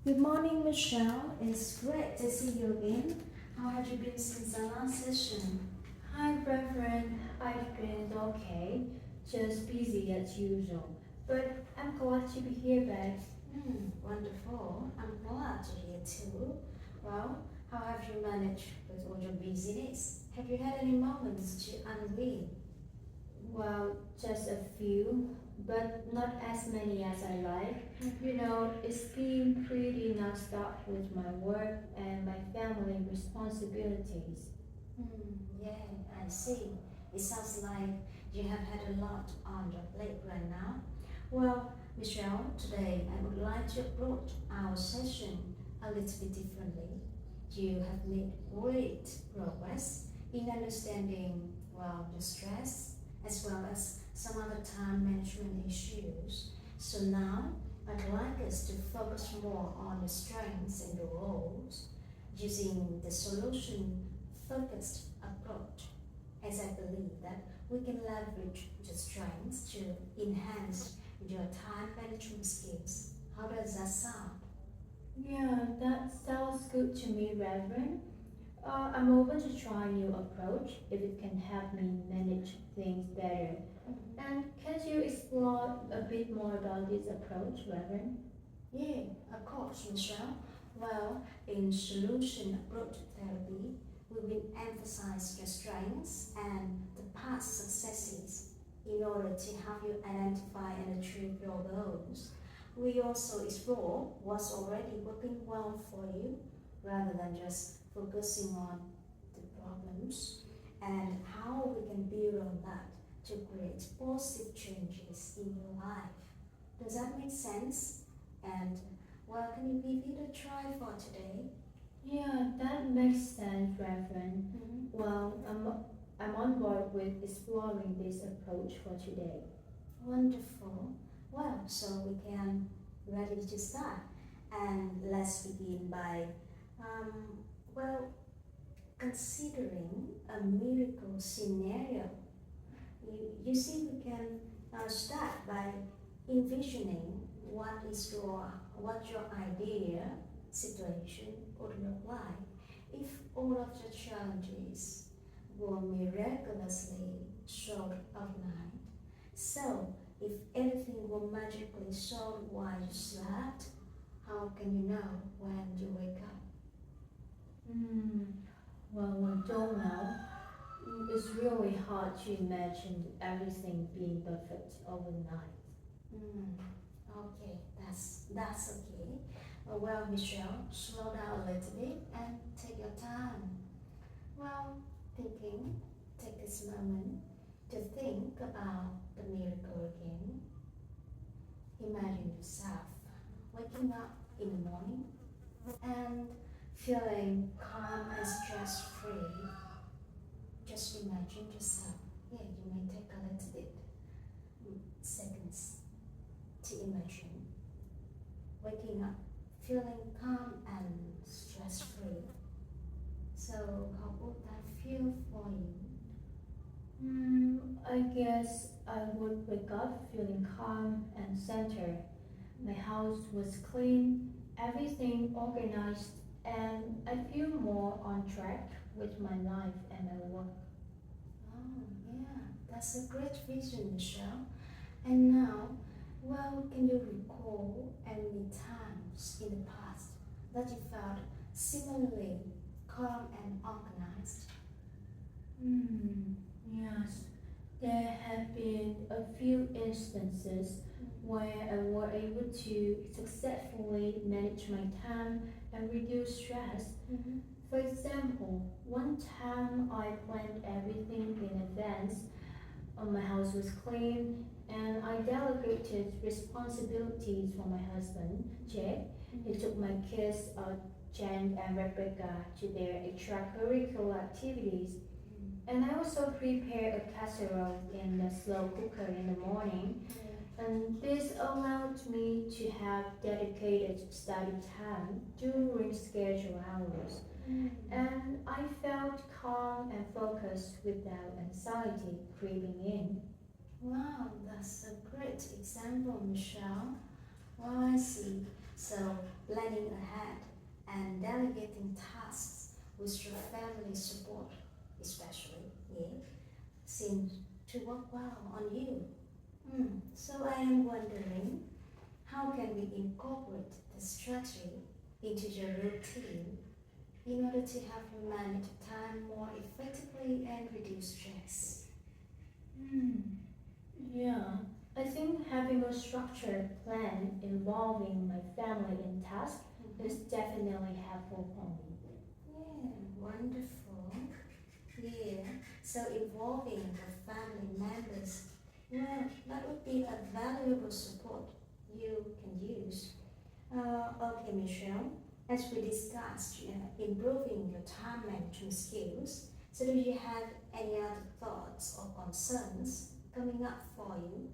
Good morning, Michelle. It's great to see you again. How have you been since the last session? Hi, Reverend. I've been okay, just busy as usual. But I'm glad to be here back. Wonderful. I'm glad to hear too. Well, how have you managed with all your busyness? Have you had any moments to unwind? Well, just a few, but not as many as I like. It's been pretty non-stop with my work and my family responsibilities. Yeah, I see. It sounds like you have had a lot on your plate right now. Well, Michelle, today I would like to approach our session a little bit differently. You have made great progress in understanding, well, your stress as well as some other time management issues. So now I'd like us to focus more on the strengths and the roles using the solution focused approach, as I believe that we can leverage the strengths to enhance your time management skills. How does that sound? Yeah, that sounds good to me, Reverend. I'm open to try a new approach if it can help me manage things better. And can you explore a bit more about this approach, Reverend? Yeah, of course, Michelle. Well, in solution approach therapy, we will emphasize your strengths and the past successes in order to help you identify and achieve your goals. We also explore what's already working well for you rather than just focusing on the problems and how we can build on that to create positive changes in your life. Does that make sense? And well, can you give it a try for today? Yeah, that makes sense, Reverend. Well, I'm on board with exploring this approach for today. Wonderful. Well, so we can ready to start. And let's begin by, well, considering a miracle scenario. You see, we can start by envisioning what your idea situation would look like if all of the challenges were miraculously solved overnight. So, if everything were magically solved while you slept, how can you know when you wake up? Hmm. Well, we don't know. It's really hard to imagine everything being perfect overnight. Okay, that's okay. Well, Michelle, slow down a little bit and take your time. Well, thinking, take this moment to think about the miracle again. Imagine yourself waking up in the morning and feeling calm and stress free. Just imagine yourself. Yeah, you may take a little bit seconds to imagine waking up feeling calm and stress free. So, how would that feel for you? I guess I would wake up feeling calm and centered. My house was clean, everything organized, and I feel more on track with my life and my work. Oh, yeah, that's a great vision, Michelle. And now, well, can you recall any times in the past that you felt similarly calm and organized? Yes, there have been a few instances where I were able to successfully manage my time and reduce stress. For example, one time I planned everything in advance. My house was clean and I delegated responsibilities for my husband, Jake. He took my kids, Jen and Rebecca, to their extracurricular activities. And I also prepared a casserole in the slow cooker in the morning. And this allowed me to have dedicated study time during scheduled hours. And I felt calm and focused without anxiety creeping in. Wow, that's a great example, Michelle. Well, I see. So, planning ahead and delegating tasks with your family support, especially, yeah, seems to work well on you. So, I am wondering, how can we incorporate this strategy into your routine in order to help you manage time more effectively and reduce stress? Hmm. Yeah, I think having a structured plan involving my family in tasks is definitely helpful for me. Yeah, wonderful. Yeah, so involving the family members, well, that would be a valuable support you can use. Okay, Michelle, as we discussed, improving your time management skills, so do you have any other thoughts or concerns coming up for you?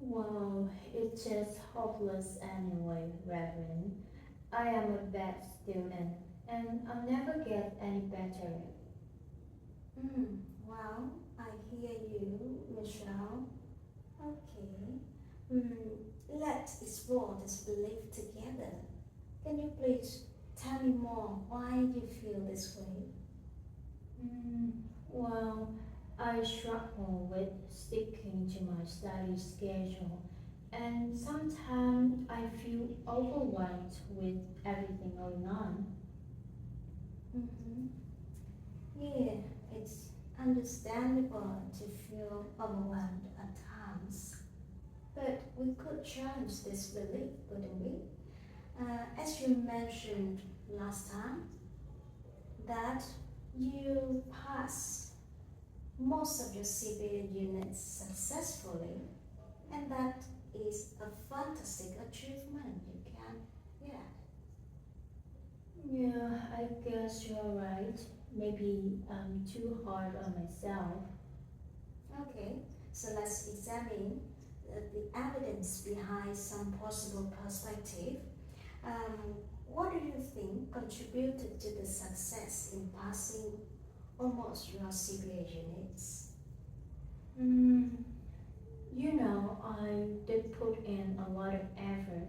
Well, it's just hopeless anyway, Reverend. I am a bad student and I'll never get any better. Well, I hear you, Michelle. Okay. Mm, let's explore this belief together. Can you please tell me more why you feel this way? Mm, well, I struggle with sticking to my study schedule, and sometimes I feel overwhelmed with everything going on. Mm-hmm. Yeah, it's understandable to feel overwhelmed at times. But we could challenge this belief, couldn't we? As you mentioned last time, that you pass most of your CBA units successfully, and that is a fantastic achievement you can get. Yeah, I guess you're right. Maybe I'm too hard on myself. Okay, so let's examine the evidence behind some possible perspective. Um, what do you think contributed to the success in passing almost your CBA units? Mm, I did put in a lot of effort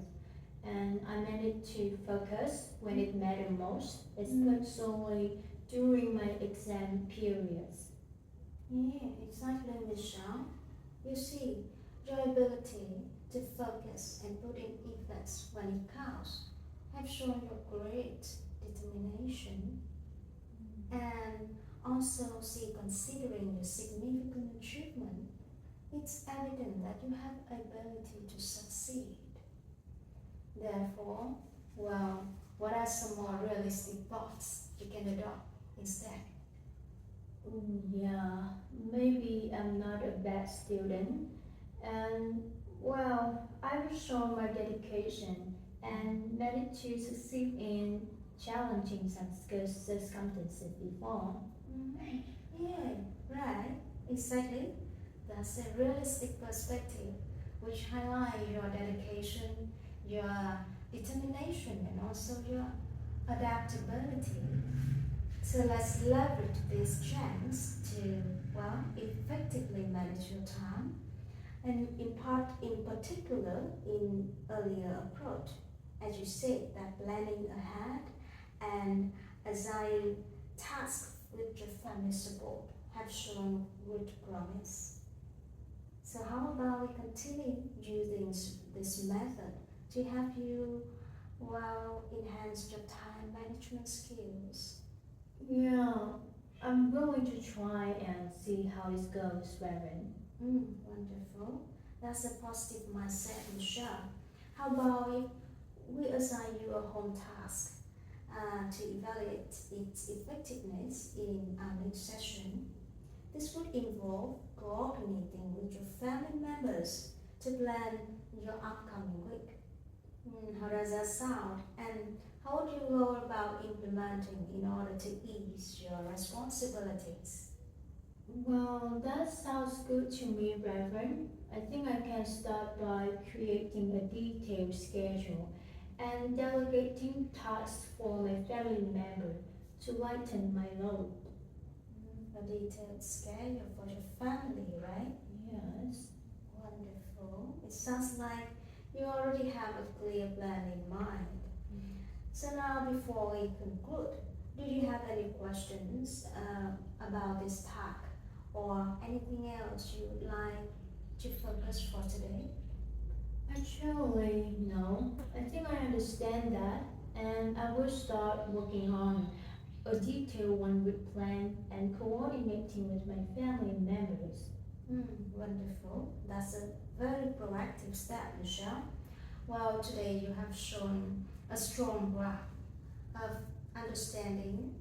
and I managed to focus when it mattered most, especially during my exam periods. Yeah, exactly, Michelle. You see, your ability to focus and put in efforts when it counts have shown your great determination. And also, see, considering your significant achievement, it's evident that you have ability to succeed. Therefore, well, what are some more realistic thoughts you can adopt instead? Yeah, maybe I'm not a bad student, and I've shown my dedication and managed to succeed in challenging some skills circumstances before. Mm, yeah, right, exactly. That's a realistic perspective which highlights your dedication, your determination, and also your adaptability. So let's leverage this chance to, well, effectively manage your time and in particular in earlier approach. As you said, that planning ahead and assigning tasks with your family support have shown good promise. So how about we continue using this method to help you, well, enhance your time management skills? Yeah, I'm willing to try and see how this goes, Reverend. Wonderful. That's a positive mindset, Michelle. How about if we assign you a home task to evaluate its effectiveness in our next session? This would involve coordinating with your family members to plan your upcoming week. How does that sound? And how would you go about implementing in order to ease your responsibilities? Well, that sounds good to me, Reverend. I think I can start by creating a detailed schedule and delegating tasks for my family member to lighten my load. A detailed schedule for your family, right? Yes. Wonderful. It sounds like You already have a clear plan in mind. So now, before we conclude, do you have any questions about this talk or anything else you would like to focus for today? Actually, no. I think I understand that, and I will start working on a detailed one-week plan and coordinating with my family members. Wonderful. That's a very proactive step, Michelle. Well, today you have shown a strong grasp of understanding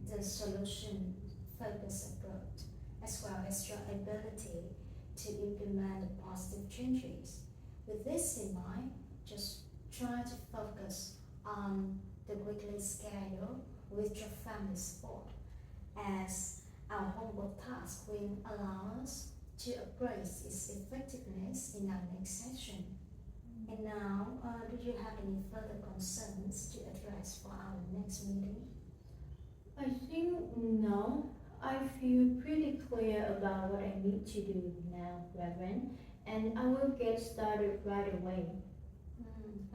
the solution focused approach, as well as your ability to implement the positive changes. With this in mind, just try to focus on the weekly schedule with your family support, as our homework task will allow us to appraise its effectiveness in our next session. And now, do you have any further concerns to address for our next meeting? I think no. I feel pretty clear about what I need to do now, Reverend, and I will get started right away.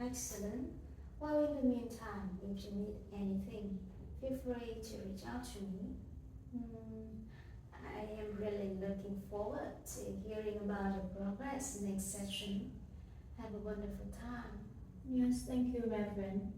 Excellent. Well, in the meantime, if you need anything, feel free to reach out to me. I am really looking forward to hearing about your progress next session. Have a wonderful time. Yes, thank you, Reverend.